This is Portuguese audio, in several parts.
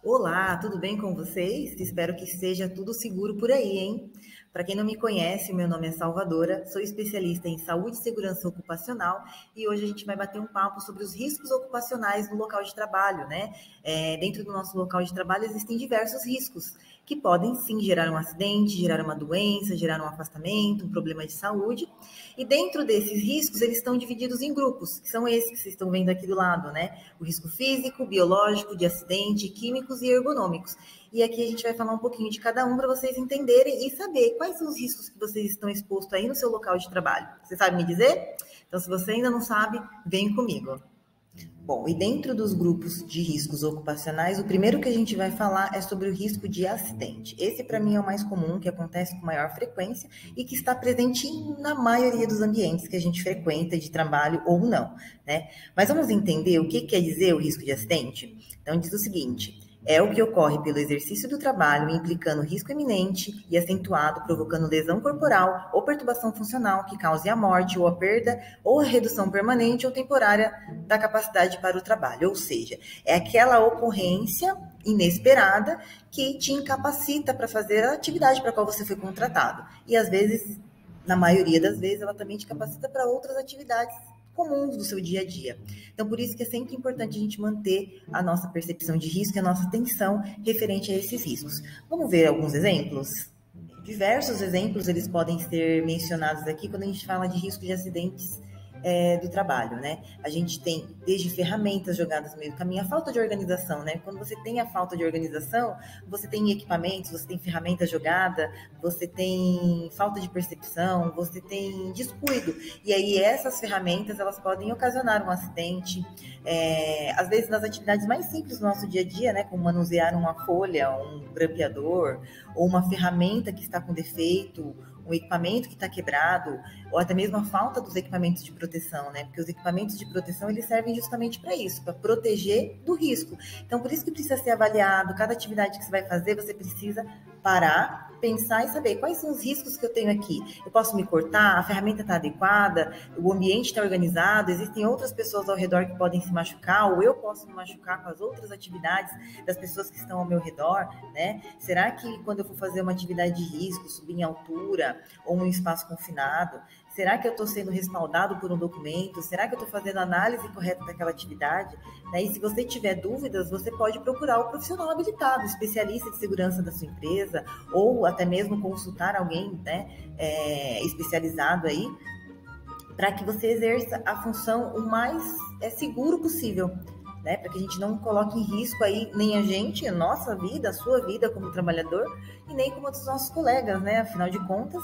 Olá, tudo bem com vocês? Espero que esteja tudo seguro por aí, hein? Para quem não me conhece, meu nome é Salvadora, sou especialista em saúde e segurança ocupacional e hoje a gente vai bater um papo sobre os riscos ocupacionais no local de trabalho, né? Dentro do nosso local de trabalho existem diversos riscos que podem sim gerar um acidente, gerar uma doença, gerar um afastamento, um problema de saúde. E dentro desses riscos, eles estão divididos em grupos, que são esses que vocês estão vendo aqui do lado, né? O risco físico, biológico, de acidente, químicos e ergonômicos. E aqui a gente vai falar um pouquinho de cada um para vocês entenderem e saber quais são os riscos que vocês estão expostos aí no seu local de trabalho. Você sabe me dizer? Então, se você ainda não sabe, vem comigo. Bom, e dentro dos grupos de riscos ocupacionais, o primeiro que a gente vai falar é sobre o risco de acidente. Esse, para mim, é o mais comum, que acontece com maior frequência e que está presente na maioria dos ambientes que a gente frequenta, de trabalho ou não, né? Mas vamos entender o que quer dizer o risco de acidente? Então, diz o seguinte: é o que ocorre pelo exercício do trabalho, implicando risco iminente e acentuado, provocando lesão corporal ou perturbação funcional que cause a morte ou a perda ou a redução permanente ou temporária da capacidade para o trabalho. Ou seja, é aquela ocorrência inesperada que te incapacita para fazer a atividade para a qual você foi contratado. E às vezes, na maioria das vezes, ela também te capacita para outras atividades comuns do seu dia a dia. Então, por isso que é sempre importante a gente manter a nossa percepção de risco e a nossa atenção referente a esses riscos. Vamos ver alguns exemplos? Diversos exemplos eles podem ser mencionados aqui quando a gente fala de risco de acidentes do trabalho, né? A gente tem desde ferramentas jogadas no meio do caminho, a falta de organização, né? Quando você tem a falta de organização, você tem equipamentos, você tem ferramenta jogada, você tem falta de percepção, você tem descuido. E aí essas ferramentas, elas podem ocasionar um acidente, às vezes nas atividades mais simples do nosso dia a dia, né? Como manusear uma folha, um grampeador, ou uma ferramenta que está com defeito, um equipamento que está quebrado, ou até mesmo a falta dos equipamentos de proteção, né? Porque os equipamentos de proteção, eles servem justamente para isso, para proteger do risco. Então, por isso que precisa ser avaliado, cada atividade que você vai fazer, você precisa parar, pensar e saber quais são os riscos que eu tenho aqui. Eu posso me cortar? A ferramenta está adequada? O ambiente está organizado? Existem outras pessoas ao redor que podem se machucar? Ou eu posso me machucar com as outras atividades das pessoas que estão ao meu redor, né? Será que quando eu for fazer uma atividade de risco, subir em altura ou num espaço confinado, será que eu estou sendo respaldado por um documento? Será que eu estou fazendo a análise correta daquela atividade? E se você tiver dúvidas, você pode procurar o profissional habilitado, especialista de segurança da sua empresa, ou até mesmo consultar alguém, né, especializado aí, para que você exerça a função o mais seguro possível, né, para que a gente não coloque em risco aí nem a gente, a nossa vida, a sua vida como trabalhador, e nem como dos nossos colegas, né? Afinal de contas,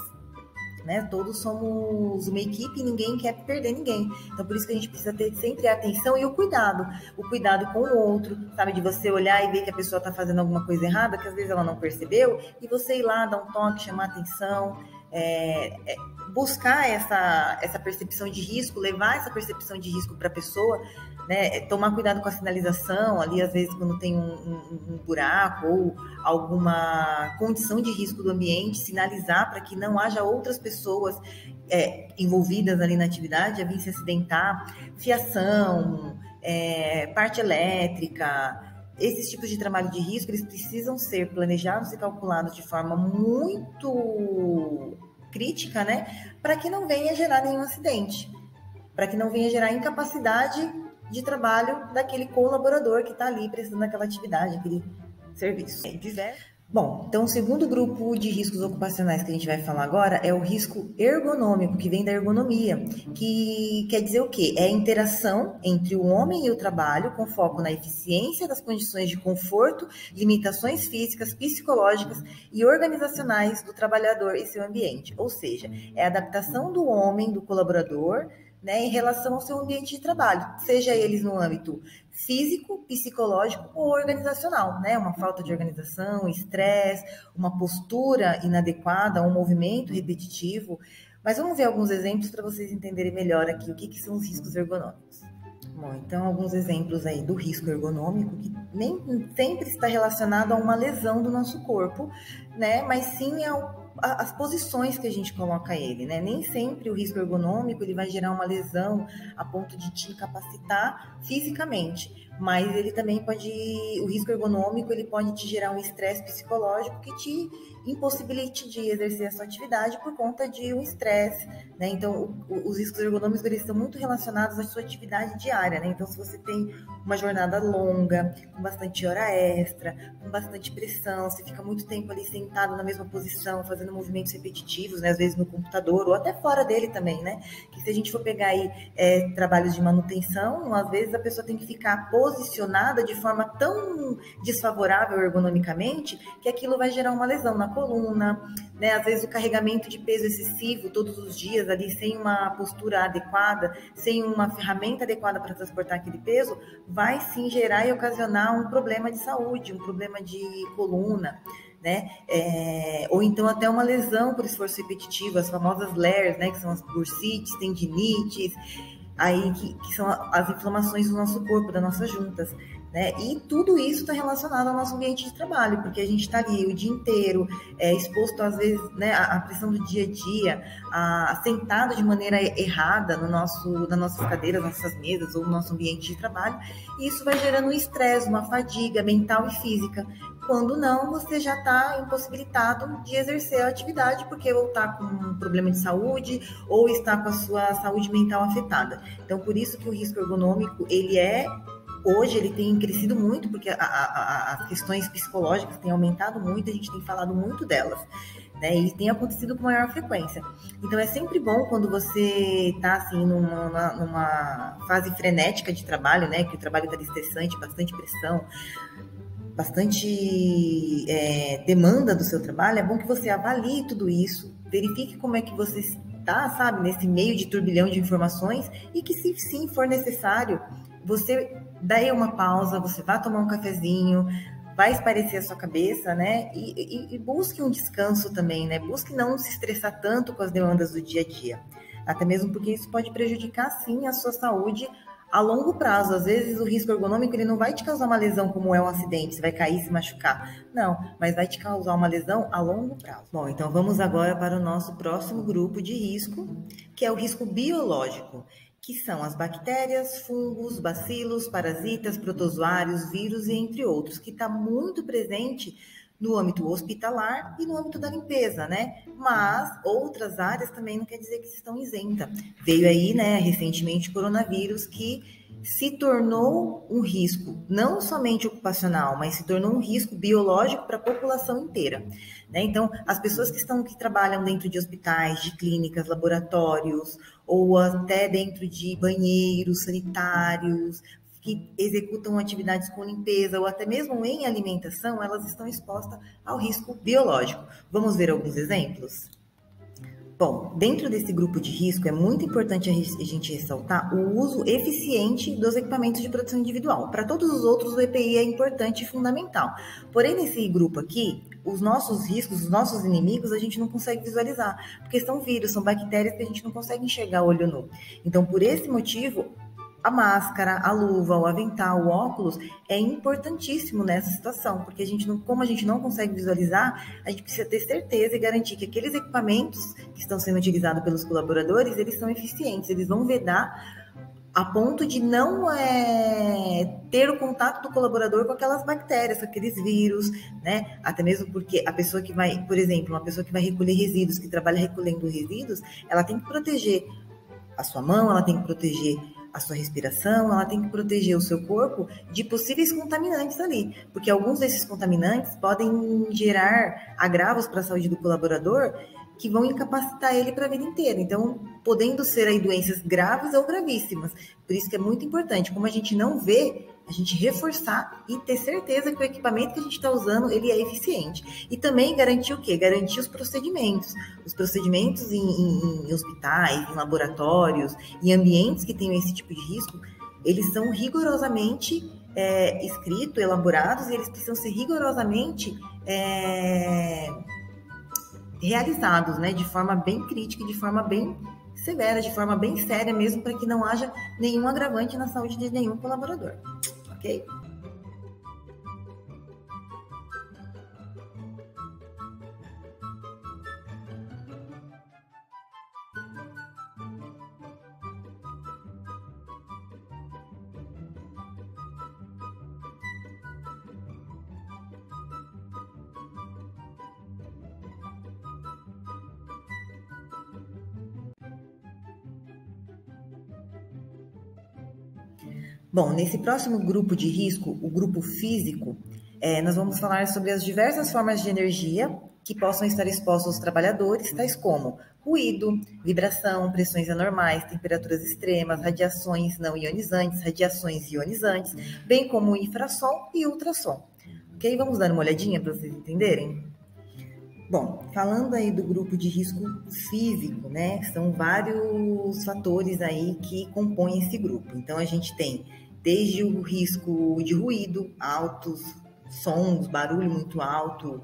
né, todos somos uma equipe e ninguém quer perder ninguém. Então, por isso que a gente precisa ter sempre a atenção e o cuidado com o outro, sabe? De você olhar e ver que a pessoa está fazendo alguma coisa errada, que às vezes ela não percebeu, e você ir lá, dar um toque, chamar a atenção, buscar essa percepção de risco, levar essa percepção de risco para a pessoa, né? Tomar cuidado com a sinalização, ali às vezes quando tem um buraco ou alguma condição de risco do ambiente, sinalizar para que não haja outras pessoas envolvidas ali na atividade a vir se acidentar, fiação, parte elétrica. Esses tipos de trabalho de risco, eles precisam ser planejados e calculados de forma muito crítica, né? Para que não venha gerar nenhum acidente, para que não venha gerar incapacidade de trabalho daquele colaborador que está ali prestando aquela atividade, aquele serviço. Bom, então o segundo grupo de riscos ocupacionais que a gente vai falar agora é o risco ergonômico, que vem da ergonomia, que quer dizer o quê? É a interação entre o homem e o trabalho, com foco na eficiência das condições de conforto, limitações físicas, psicológicas e organizacionais do trabalhador e seu ambiente. Ou seja, é a adaptação do homem, do colaborador, né, em relação ao seu ambiente de trabalho, seja eles no âmbito físico, psicológico ou organizacional, né? Uma falta de organização, estresse, uma postura inadequada, um movimento repetitivo. Mas vamos ver alguns exemplos para vocês entenderem melhor aqui o que são os riscos ergonômicos. Bom, então alguns exemplos aí do risco ergonômico, que nem sempre está relacionado a uma lesão do nosso corpo, né? Mas sim as posições que a gente coloca ele, né? Nem sempre o risco ergonômico ele vai gerar uma lesão a ponto de te incapacitar fisicamente, mas ele também pode, o risco ergonômico, ele pode te gerar um estresse psicológico que te impossibilite de exercer a sua atividade por conta de um estresse, né? Então, os riscos ergonômicos, eles estão muito relacionados à sua atividade diária, né? Então, se você tem uma jornada longa, com bastante hora extra, com bastante pressão, você fica muito tempo ali sentado na mesma posição, fazendo movimentos repetitivos, né? Às vezes no computador, ou até fora dele também, né? Que se a gente for pegar aí trabalhos de manutenção, às vezes a pessoa tem que ficar posicionada de forma tão desfavorável ergonomicamente, que aquilo vai gerar uma lesão na coluna, né? Às vezes o carregamento de peso excessivo todos os dias ali, sem uma postura adequada, sem uma ferramenta adequada para transportar aquele peso, vai sim gerar e ocasionar um problema de saúde, um problema de coluna, né? Ou então até uma lesão por esforço repetitivo, as famosas LERs, né? Que são as bursites, tendinites, aí que são as inflamações do nosso corpo, das nossas juntas. Né? E tudo isso está relacionado ao nosso ambiente de trabalho, porque a gente está ali o dia inteiro exposto, às vezes, né, à pressão do dia a dia, sentado de maneira errada nas nossas cadeiras, nossas mesas ou no nosso ambiente de trabalho, e isso vai gerando um estresse, uma fadiga mental e física. Quando não, você já está impossibilitado de exercer a atividade, porque ou está com um problema de saúde, ou está com a sua saúde mental afetada. Então, por isso que o risco ergonômico, hoje ele tem crescido muito, porque as questões psicológicas têm aumentado muito, a gente tem falado muito delas, né? E tem acontecido com maior frequência. Então é sempre bom quando você está assim, numa fase frenética de trabalho, né? Que o trabalho está estressante, bastante pressão, bastante demanda do seu trabalho. É bom que você avalie tudo isso, verifique como é que você está, sabe, nesse meio de turbilhão de informações, e que, se sim for necessário, você dê uma pausa, você vá tomar um cafezinho, vai espairecer a sua cabeça, né? E busque um descanso também, né? Busque não se estressar tanto com as demandas do dia a dia. Até mesmo porque isso pode prejudicar, sim, a sua saúde a longo prazo. Às vezes o risco ergonômico, ele não vai te causar uma lesão como é um acidente, você vai cair e se machucar. Não, mas vai te causar uma lesão a longo prazo. Bom, então vamos agora para o nosso próximo grupo de risco, que é o risco biológico, que são as bactérias, fungos, bacilos, parasitas, protozoários, vírus e entre outros, que está muito presente no âmbito hospitalar e no âmbito da limpeza, né? Mas outras áreas também não quer dizer que estão isentas. Veio aí, né, recentemente o coronavírus, que se tornou um risco, não somente ocupacional, mas se tornou um risco biológico para a população inteira. Né? Então, as pessoas que trabalham dentro de hospitais, de clínicas, laboratórios, ou até dentro de banheiros sanitários, que executam atividades com limpeza ou até mesmo em alimentação, elas estão expostas ao risco biológico. Vamos ver alguns exemplos? Bom, dentro desse grupo de risco, é muito importante a gente ressaltar o uso eficiente dos equipamentos de proteção individual. Para todos os outros, o EPI é importante e fundamental. Porém, nesse grupo aqui, os nossos riscos, os nossos inimigos, a gente não consegue visualizar, porque são vírus, são bactérias que a gente não consegue enxergar olho nu. Então, por esse motivo, a máscara, a luva, o avental, o óculos é importantíssimo nessa situação, porque como a gente não consegue visualizar, a gente precisa ter certeza e garantir que aqueles equipamentos que estão sendo utilizados pelos colaboradores, eles são eficientes, eles vão vedar a ponto de não ter o contato do colaborador com aquelas bactérias, com aqueles vírus, né? Até mesmo porque a pessoa que vai, por exemplo, uma pessoa que vai recolher resíduos, que trabalha recolhendo resíduos, ela tem que proteger a sua mão, ela tem que proteger a sua respiração, ela tem que proteger o seu corpo de possíveis contaminantes ali, porque alguns desses contaminantes podem gerar agravos para a saúde do colaborador que vão incapacitar ele para a vida inteira. Então, podendo ser aí doenças graves ou gravíssimas. Por isso que é muito importante, como a gente não vê, a gente reforçar e ter certeza que o equipamento que a gente está usando, ele é eficiente. E também garantir o quê? Garantir os procedimentos. Os procedimentos em hospitais, em laboratórios, em ambientes que tenham esse tipo de risco, eles são rigorosamente escritos, elaborados, e eles precisam ser rigorosamente realizados, né? De forma bem crítica, de forma bem severa, de forma bem séria mesmo, para que não haja nenhum agravante na saúde de nenhum colaborador. Ok? Bom, nesse próximo grupo de risco, o grupo físico, nós vamos falar sobre as diversas formas de energia que possam estar expostas aos trabalhadores, tais como ruído, vibração, pressões anormais, temperaturas extremas, radiações não ionizantes, radiações ionizantes, bem como infrassom e ultrassom. Ok? Vamos dar uma olhadinha para vocês entenderem? Bom, falando aí do grupo de risco físico, né? São vários fatores aí que compõem esse grupo. Então, a gente tem desde o risco de ruído, altos sons, barulho muito alto,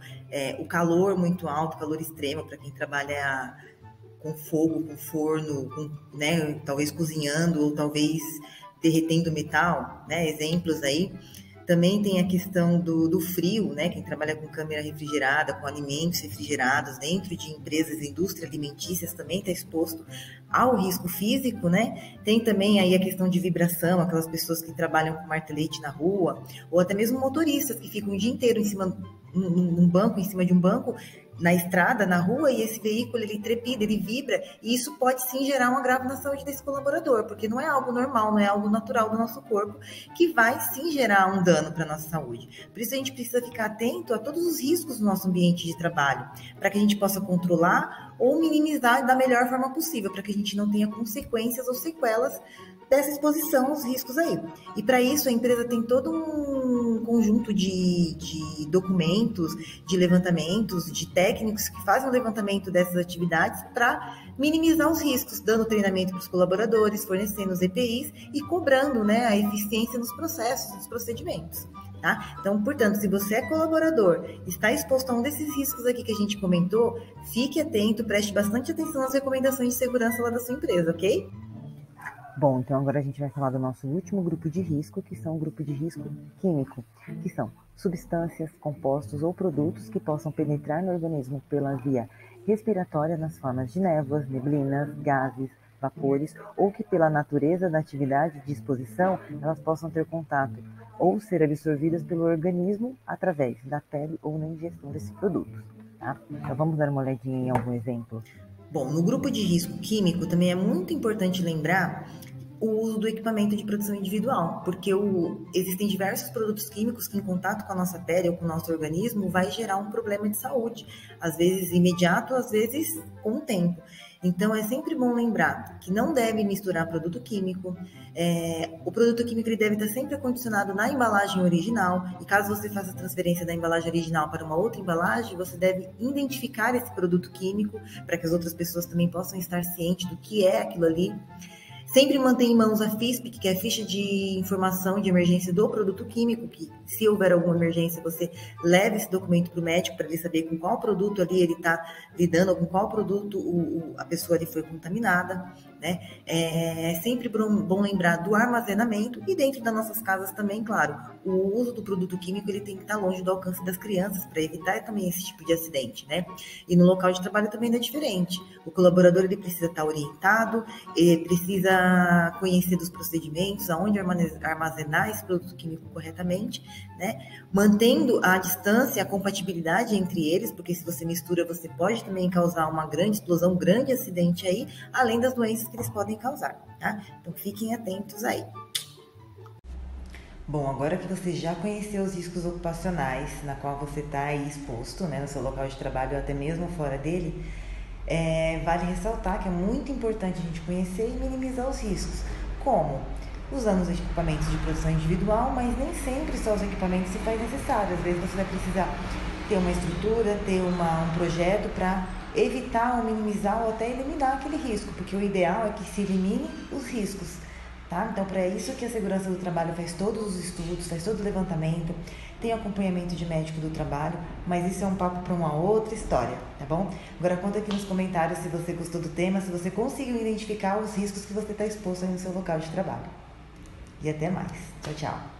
o calor muito alto, calor extremo para quem trabalha com fogo, com forno, né? Talvez cozinhando ou talvez derretendo metal, né? Exemplos aí. Também tem a questão do frio, né? Quem trabalha com câmara refrigerada, com alimentos refrigerados dentro de empresas e indústrias alimentícias também está exposto ao risco físico, né? Tem também aí a questão de vibração, aquelas pessoas que trabalham com martelete na rua, ou até mesmo motoristas que ficam o dia inteiro em cima num banco, em cima de um banco, na estrada, na rua, e esse veículo ele trepida, ele vibra, e isso pode sim gerar um agravo na saúde desse colaborador, porque não é algo normal, não é algo natural do nosso corpo, que vai sim gerar um dano para a nossa saúde. Por isso a gente precisa ficar atento a todos os riscos do nosso ambiente de trabalho, para que a gente possa controlar ou minimizar da melhor forma possível, para que a gente não tenha consequências ou sequelas dessa exposição aos riscos aí. E para isso a empresa tem todo um conjunto de documentos, de levantamentos, de técnicos que fazem o levantamento dessas atividades para minimizar os riscos, dando treinamento para os colaboradores, fornecendo os EPIs e cobrando, né, a eficiência nos processos, nos procedimentos. Tá? Então, portanto, se você é colaborador, está exposto a um desses riscos aqui que a gente comentou, fique atento, preste bastante atenção às recomendações de segurança lá da sua empresa, ok? Bom, então agora a gente vai falar do nosso último grupo de risco, que são o grupo de risco químico, que são substâncias, compostos ou produtos que possam penetrar no organismo pela via respiratória nas formas de névoas, neblinas, gases, vapores, ou que pela natureza da atividade de exposição elas possam ter contato ou ser absorvidas pelo organismo através da pele ou na ingestão desses produtos. Tá? Então vamos dar uma olhadinha em algum exemplo. Bom, no grupo de risco químico também é muito importante lembrar o uso do equipamento de proteção individual, porque existem diversos produtos químicos que em contato com a nossa pele ou com o nosso organismo vai gerar um problema de saúde, às vezes imediato, às vezes com o tempo. Então, é sempre bom lembrar que não deve misturar produto químico. O produto químico ele deve estar sempre acondicionado na embalagem original. E caso você faça a transferência da embalagem original para uma outra embalagem, você deve identificar esse produto químico para que as outras pessoas também possam estar cientes do que é aquilo ali. Sempre mantenha em mãos a FISP, que é a ficha de informação de emergência do produto químico, que se houver alguma emergência, você leve esse documento para o médico para ele saber com qual produto ali ele está lidando, ou com qual produto a pessoa ali foi contaminada, né? É sempre bom lembrar do armazenamento e dentro das nossas casas também, claro, o uso do produto químico ele tem que estar longe do alcance das crianças para evitar também esse tipo de acidente, né? E no local de trabalho também não é diferente. O colaborador ele precisa estar orientado, precisa conhecer dos procedimentos, aonde armazenar esse produto químico corretamente, né? Mantendo a distância, a compatibilidade entre eles, porque se você mistura, você pode também causar uma grande explosão, um grande acidente aí, além das doenças que eles podem causar, tá? Então fiquem atentos aí. Bom, agora que você já conheceu os riscos ocupacionais, na qual você está aí exposto, né, no seu local de trabalho ou até mesmo fora dele, vale ressaltar que é muito importante a gente conhecer e minimizar os riscos. Como? Usando os equipamentos de proteção individual, mas nem sempre só os equipamentos se faz necessário. Às vezes você vai precisar ter uma estrutura, ter um projeto para evitar ou minimizar ou até eliminar aquele risco, porque o ideal é que se elimine os riscos. Tá? Então, para isso que a segurança do trabalho faz todos os estudos, faz todo o levantamento, tem acompanhamento de médico do trabalho, mas isso é um papo para uma outra história, tá bom? Agora conta aqui nos comentários se você gostou do tema, se você conseguiu identificar os riscos que você está exposto aí no seu local de trabalho. E até mais. Tchau, tchau.